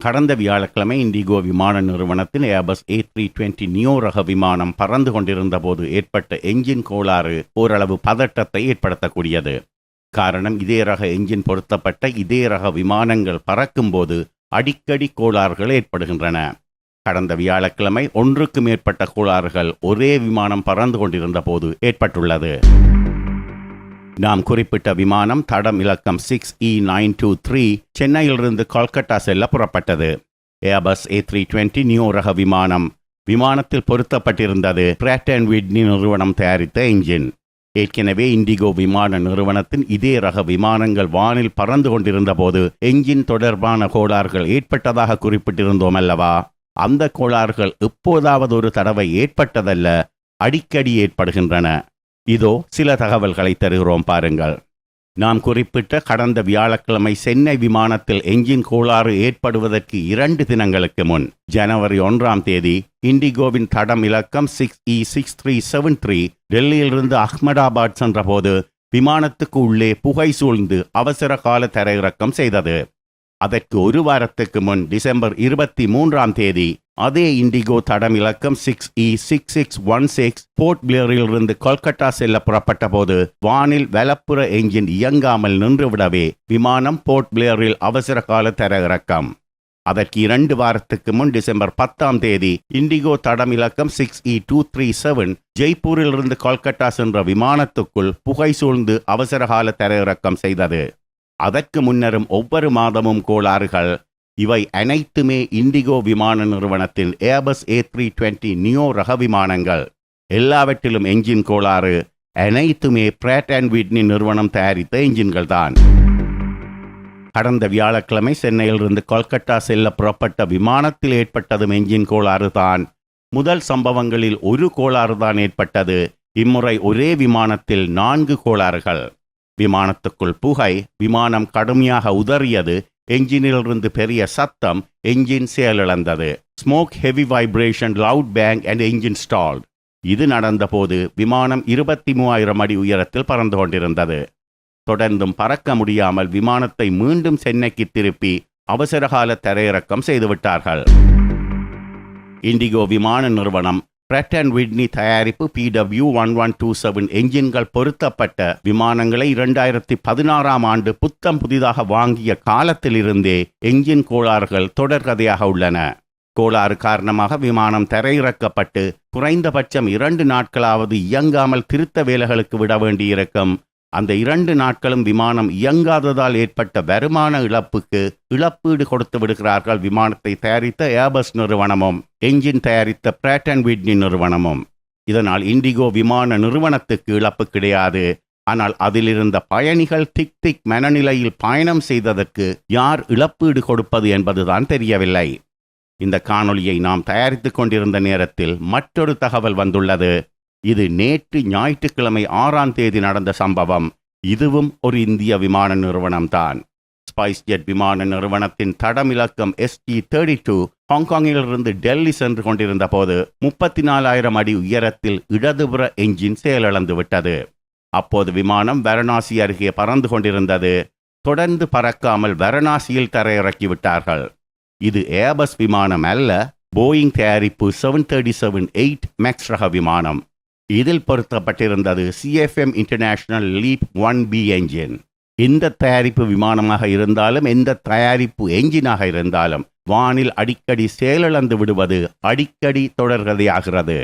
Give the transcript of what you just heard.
கடந்த வியாழக்கிழமை இண்டிகோ விமான நிறுவனத்தின் ஏர்பஸ் A320 நியோ ரக விமானம் பறந்து கொண்டிருந்த போது ஏற்பட்ட என்ஜின் கோளாறு ஓரளவு பதட்டத்தை ஏற்படுத்தக்கூடியது. காரணம், இதே ரக என்ஜின் பொருத்தப்பட்ட இதே ரக விமானங்கள் பறக்கும்போது அடிக்கடி கோளாறுகள் ஏற்படுகின்றன. கடந்த வியாழக்கிழமை ஒன்றுக்கு மேற்பட்ட கோளாறுகள் ஒரே விமானம் பறந்து கொண்டிருந்த போது ஏற்பட்டுள்ளது. நாம் குறிப்பிட்ட விமானம் தடம் இலக்கம் 6E923 சென்னையிலிருந்து கொல்கத்தா செல்ல புறப்பட்டது. ஏர்பஸ் A320 நியோ ரக விமானத்தில் பொருத்தப்பட்டிருந்தது Pratt & Whitney நிறுவனம் தயாரித்த என்ஜின். ஏற்கனவே இண்டிகோ விமான நிறுவனத்தின் இதே ரக விமானங்கள் வானில் பறந்து கொண்டிருந்த போது என்ஜின் தொடர்பான கோளாறுகள் ஏற்பட்டதாக குறிப்பிட்டிருந்தோம் அல்லவா? அந்த கோளாறுகள் எப்போதாவது ஒரு தடவை ஏற்பட்டதல்ல, அடிக்கடி ஏற்படுகின்றன. இதோ சில தகவல்களை தருகிறோம் பாருங்கள். நாம் குறிப்பிட்ட கடந்த வியாழக்கிழமை சென்னை விமானத்தில் என்ஜின் கோளாறு ஏற்படுவதற்கு 2 தினங்களுக்கு முன் ஜனவரி 1ஆம் தேதி இண்டிகோவின் தடம் இலக்கம் 6E6373 டெல்லியிலிருந்து அஹ்மதாபாத் சென்றபோது விமானத்துக்கு உள்ளே புகை சூழ்ந்து அவசர கால தரையிறக்கம் செய்தது. அதற்கு 1 வாரத்துக்கு முன் டிசம்பர் 23ஆம் தேதி அதே இண்டிகோ தடம் இலக்கம் 6E6616 போர்ட் பிளேரிலிருந்து கொல்கத்தா செல்ல புறப்பட்ட போது வானில் வலப்புற என்ஜின் இயங்காமல் நின்றுவிடவே விமானம் போர்ட் பிளேரில் அவசர கால தரையிறக்கம். அதற்கு 2 வாரத்துக்கு முன் டிசம்பர் 10ஆம் தேதி இண்டிகோ தடம் இலக்கம் 6E237 ஜெய்ப்பூரிலிருந்து கொல்கத்தா சென்ற விமானத்துக்குள் புகை சூழ்ந்து அவசர கால தரையிறக்கம் செய்தது. அதற்கு முன்னரும் ஒவ்வொரு மாதமும் கோளாறுகள். இவை அனைத்துமே இண்டிகோ விமான நிறுவனத்தின் ஏர்பஸ் A320 நியோ ரக விமானங்கள். எல்லாவற்றிலும் என்ஜின் கோளாறு. அனைத்துமே Pratt & Whitney நிறுவனம் தயாரித்த என்ஜின்கள் தான். கடந்த வியாழக்கிழமை சென்னையிலிருந்து கொல்கத்தா செல்ல புறப்பட்ட விமானத்தில் ஏற்பட்டதும் என்ஜின் கோளாறு தான். முதல் சம்பவங்களில் ஒரு கோளாறு தான் ஏற்பட்டது. இம்முறை ஒரே விமானத்தில் 4 கோளாறுகள். விமானத்துக்குள் புகை, விமானம் கடுமையாக உதறியது, என்ஜினிலிருந்து பெரிய சத்தம், என்ஜின் செயலிழந்தது. Smoke, heavy vibration, loud bang and engine stalled. இது நடந்தபோது விமானம் 23,000 அடி உயரத்தில் பறந்து கொண்டிருந்தது. தொடர்ந்தும் பறக்க முடியாமல் விமானத்தை மீண்டும் சென்னைக்கு திருப்பி அவசரகால தரையிறக்கம் செய்துவிட்டார்கள். இண்டிகோ விமான நிறுவனம் Pratt & Whitney தயாரிப்பு PW1127 என்ஜின்கள் பொருத்தப்பட்ட விமானங்களை 2016ஆம் ஆண்டு புத்தம் புதிதாக வாங்கிய காலத்திலிருந்தே என்ஜின் கோளாறுகள் தொடர்கதையாக உள்ளன. கோளாறு காரணமாக விமானம் தரையிறக்கப்பட்டு குறைந்தபட்சம் 2 நாட்களாவது இயங்காமல் திருத்த வேலைகளுக்கு விட வேண்டியிருக்கும். அந்த 2 நாட்களும் விமானம் இயங்காததால் ஏற்பட்ட வருமான இழப்புக்கு இழப்பீடு கொடுத்து விடுகிறார்கள் விமானத்தை தயாரித்த ஏர்பஸ் நிறுவனமும் என்ஜின் தயாரித்த Pratt & Whitney நிறுவனமும். இதனால் இண்டிகோ விமான நிறுவனத்துக்கு இழப்பு கிடையாது. ஆனால் அதிலிருந்த பயணிகள் திக் மனநிலையில் பயணம் செய்ததற்கு யார் இழப்பீடு கொடுப்பது என்பதுதான் தெரியவில்லை. இந்த காணொளியை நாம் தயாரித்துக் கொண்டிருந்த நேரத்தில் மற்றொரு தகவல் வந்துள்ளது. இது நேற்று ஞாயிற்றுக்கிழமை 6ஆம் தேதி நடந்த சம்பவம். இதுவும் ஒரு இந்திய விமான நிறுவனம்தான். ஸ்பைஸ்ஜெட் விமான நிறுவனத்தின் தடம் இலக்கம் ST32 ஹாங்காங்கிலிருந்து டெல்லி சென்று கொண்டிருந்த போது 34,000 அடி உயரத்தில் இடதுபுற என்ஜின் செயலிழந்து விட்டது. அப்போது விமானம் வாரணாசி அருகே பறந்து கொண்டிருந்தது. தொடர்ந்து பறக்காமல் வாரணாசியில் தரையிறக்கிவிட்டார்கள். இது ஏர்பஸ் விமானம் அல்ல, போயிங் தயாரிப்பு 737-8 மேக்ஸ் ரக விமானம். இதில் பொருத்தப்பட்டிருந்தது CFM international leap 1B engine. எந்த தயாரிப்பு விமானமாக இருந்தாலும் எந்த தயாரிப்பு என்ஜினாக இருந்தாலும் வானில் அடிக்கடி செயலிழந்து விடுவது அடிக்கடி தொடர்கதையாகிறது.